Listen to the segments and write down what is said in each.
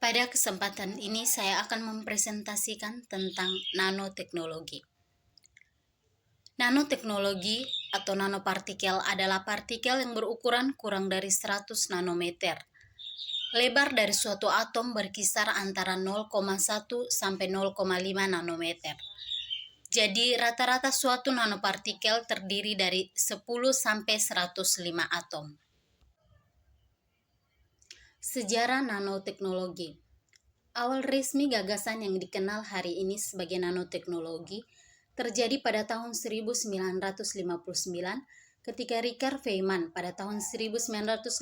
Pada kesempatan ini saya akan mempresentasikan tentang nanoteknologi. Nanoteknologi atau nanopartikel adalah partikel yang berukuran kurang dari 100 nanometer. Lebar dari suatu atom berkisar antara 0,1 sampai 0,5 nanometer. Jadi rata-rata suatu nanopartikel terdiri dari 10 sampai 105 atom. Sejarah nanoteknologi. Awal resmi gagasan yang dikenal hari ini sebagai nanoteknologi terjadi pada tahun 1959 ketika Richard Feynman pada tahun 1918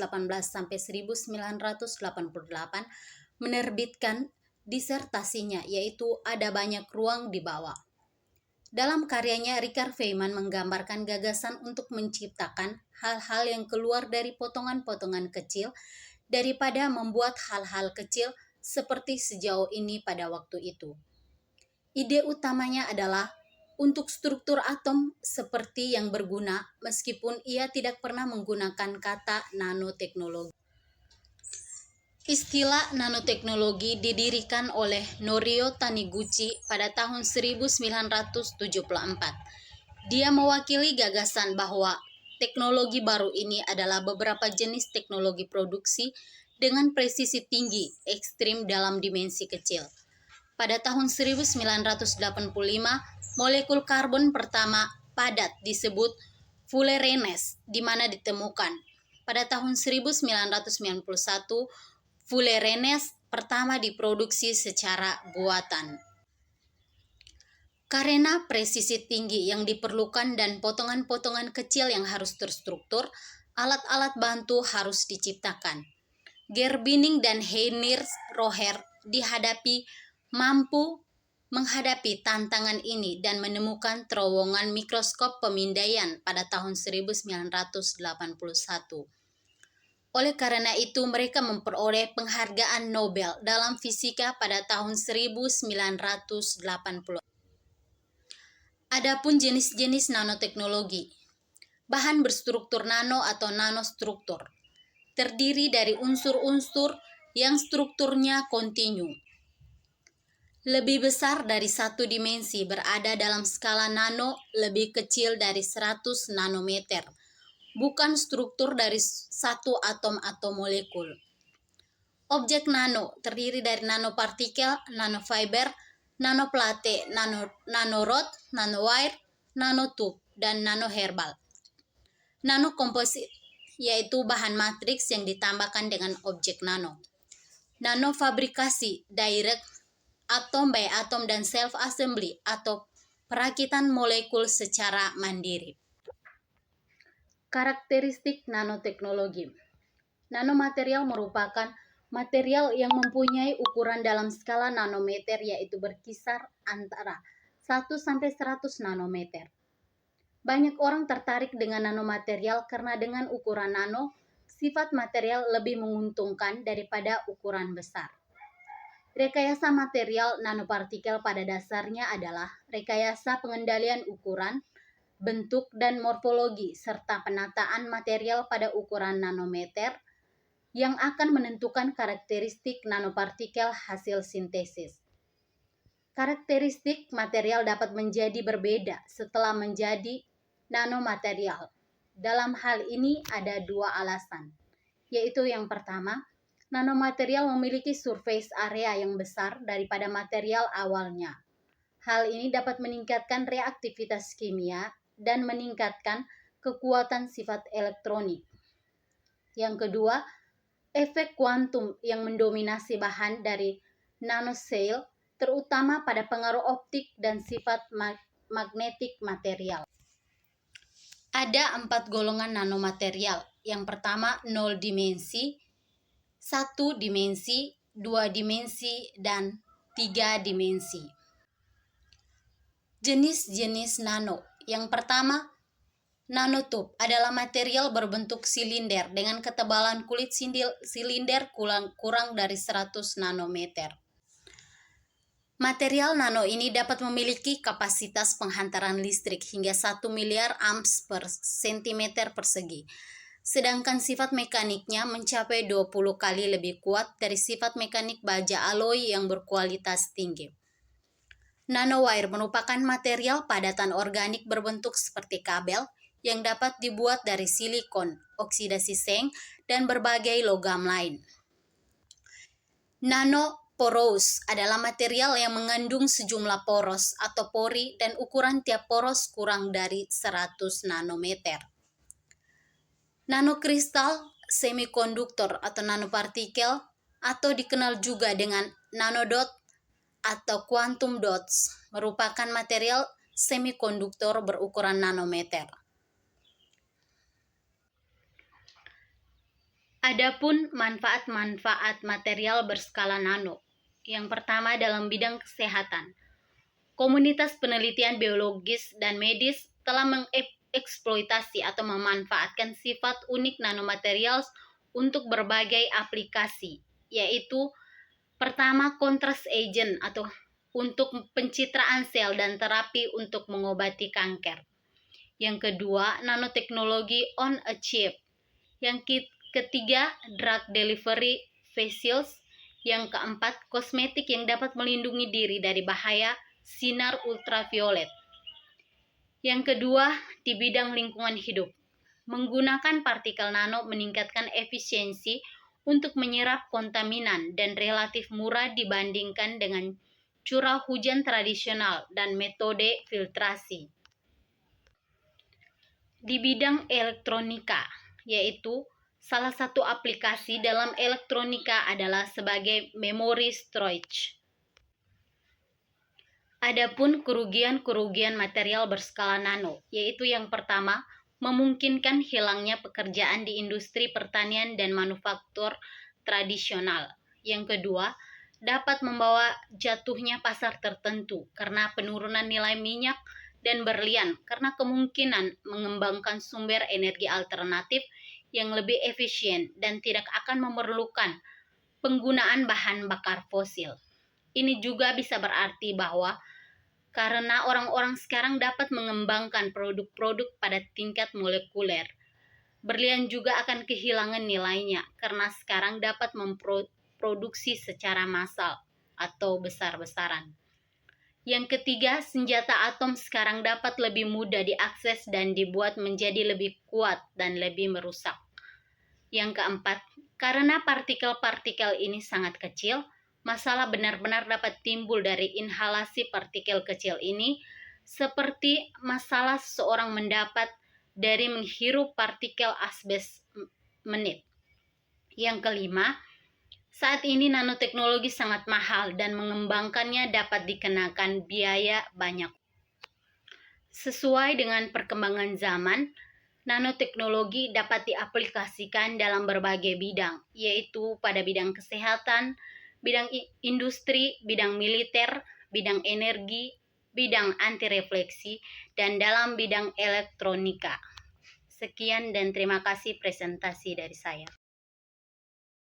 sampai 1988 menerbitkan disertasinya, yaitu Ada Banyak Ruang di Bawah. Dalam karyanya, Richard Feynman menggambarkan gagasan untuk menciptakan hal-hal yang keluar dari potongan-potongan kecil daripada membuat hal-hal kecil seperti sejauh ini pada waktu itu. Ide utamanya adalah untuk struktur atom seperti yang berguna meskipun ia tidak pernah menggunakan kata nanoteknologi. Istilah nanoteknologi didirikan oleh Norio Taniguchi pada tahun 1974. Dia mewakili gagasan bahwa teknologi baru ini adalah beberapa jenis teknologi produksi dengan presisi tinggi, ekstrim dalam dimensi kecil. Pada tahun 1985, molekul karbon pertama padat disebut fullerenes di mana ditemukan. Pada tahun 1991, fullerenes pertama diproduksi secara buatan. Karena presisi tinggi yang diperlukan dan potongan-potongan kecil yang harus terstruktur, alat-alat bantu harus diciptakan. Gerbining dan Heinrich Roher mampu menghadapi tantangan ini dan menemukan terowongan mikroskop pemindaian pada tahun 1981. Oleh karena itu, mereka memperoleh penghargaan Nobel dalam fisika pada tahun 1980. Adapun jenis-jenis nanoteknologi. Bahan berstruktur nano atau nanostruktur terdiri dari unsur-unsur yang strukturnya kontinu. Lebih besar dari satu dimensi berada dalam skala nano, lebih kecil dari 100 nanometer, bukan struktur dari satu atom atau molekul. Objek nano terdiri dari nanopartikel, nanofiber, nanoplate, nanorod, nanowire, nanotube, dan nanoherbal. Nanokomposit yaitu bahan matriks yang ditambahkan dengan objek nano. Nanofabrikasi, direct, atom by atom, dan self-assembly atau perakitan molekul secara mandiri. Karakteristik nanoteknologi. Nanomaterial merupakan material yang mempunyai ukuran dalam skala nanometer, yaitu berkisar antara 1 sampai 100 nanometer. Banyak orang tertarik dengan nanomaterial karena dengan ukuran nano, sifat material lebih menguntungkan daripada ukuran besar. Rekayasa material nanopartikel pada dasarnya adalah rekayasa pengendalian ukuran, bentuk, dan morfologi, serta penataan material pada ukuran nanometer yang akan menentukan karakteristik nanopartikel hasil sintesis. Karakteristik material dapat menjadi berbeda setelah menjadi nanomaterial. Dalam hal ini ada dua alasan, yaitu yang pertama, nanomaterial memiliki surface area yang besar daripada material awalnya. Hal ini dapat meningkatkan reaktivitas kimia dan meningkatkan kekuatan sifat elektronik. Yang kedua, efek kuantum yang mendominasi bahan dari nanoscale, terutama pada pengaruh optik dan sifat magnetik material. Ada 4 golongan nanomaterial. Yang pertama 0 dimensi, 1 dimensi, 2 dimensi, dan 3 dimensi. Jenis-jenis nano. Yang pertama, nanotube adalah material berbentuk silinder dengan ketebalan kulit silinder kurang dari 100 nanometer. Material nano ini dapat memiliki kapasitas penghantaran listrik hingga 1 miliar amps per sentimeter persegi. sedangkan sifat mekaniknya mencapai 20 kali lebih kuat dari sifat mekanik baja alloy yang berkualitas tinggi. Nanowire merupakan material padatan organik berbentuk seperti kabel yang dapat dibuat dari silikon, oksidasi seng, dan berbagai logam lain. Nanoporous adalah material yang mengandung sejumlah poros atau pori dan ukuran tiap poros kurang dari 100 nanometer. Nanokristal semikonduktor atau nanopartikel atau dikenal juga dengan nanodot atau quantum dots merupakan material semikonduktor berukuran nanometer. Adapun manfaat-manfaat material berskala nano. Yang pertama dalam bidang kesehatan. Komunitas penelitian biologis dan medis telah mengeksploitasi atau memanfaatkan sifat unik nanomaterial untuk berbagai aplikasi, yaitu pertama, contrast agent atau untuk pencitraan sel dan terapi untuk mengobati kanker. Yang kedua, nanoteknologi on a chip. Yang ketiga, drug delivery vessels. Yang keempat, kosmetik yang dapat melindungi diri dari bahaya sinar ultraviolet. Yang kedua, di bidang lingkungan hidup. Menggunakan partikel nano meningkatkan efisiensi untuk menyerap kontaminan dan relatif murah dibandingkan dengan curah hujan tradisional dan metode filtrasi. Di bidang elektronika, yaitu salah satu aplikasi dalam elektronika adalah sebagai memory storage. Adapun kerugian-kerugian material berskala nano, yaitu yang pertama, memungkinkan hilangnya pekerjaan di industri pertanian dan manufaktur tradisional. Yang kedua, dapat membawa jatuhnya pasar tertentu karena penurunan nilai minyak dan berlian karena kemungkinan mengembangkan sumber energi alternatif yang lebih efisien dan tidak akan memerlukan penggunaan bahan bakar fosil. Ini juga bisa berarti bahwa karena orang-orang sekarang dapat mengembangkan produk-produk pada tingkat molekuler, berlian juga akan kehilangan nilainya karena sekarang dapat memproduksi secara massal atau besar-besaran. Yang ketiga, senjata atom sekarang dapat lebih mudah diakses dan dibuat menjadi lebih kuat dan lebih merusak. Yang keempat, karena partikel-partikel ini sangat kecil, masalah benar-benar dapat timbul dari inhalasi partikel kecil ini, seperti masalah seseorang mendapat dari menghirup partikel asbes menit. Yang kelima, saat ini nanoteknologi sangat mahal dan mengembangkannya dapat dikenakan biaya banyak. Sesuai dengan perkembangan zaman, nanoteknologi dapat diaplikasikan dalam berbagai bidang, yaitu pada bidang kesehatan, bidang industri, bidang militer, bidang energi, bidang anti-refleksi, dan dalam bidang elektronika. Sekian dan terima kasih presentasi dari saya.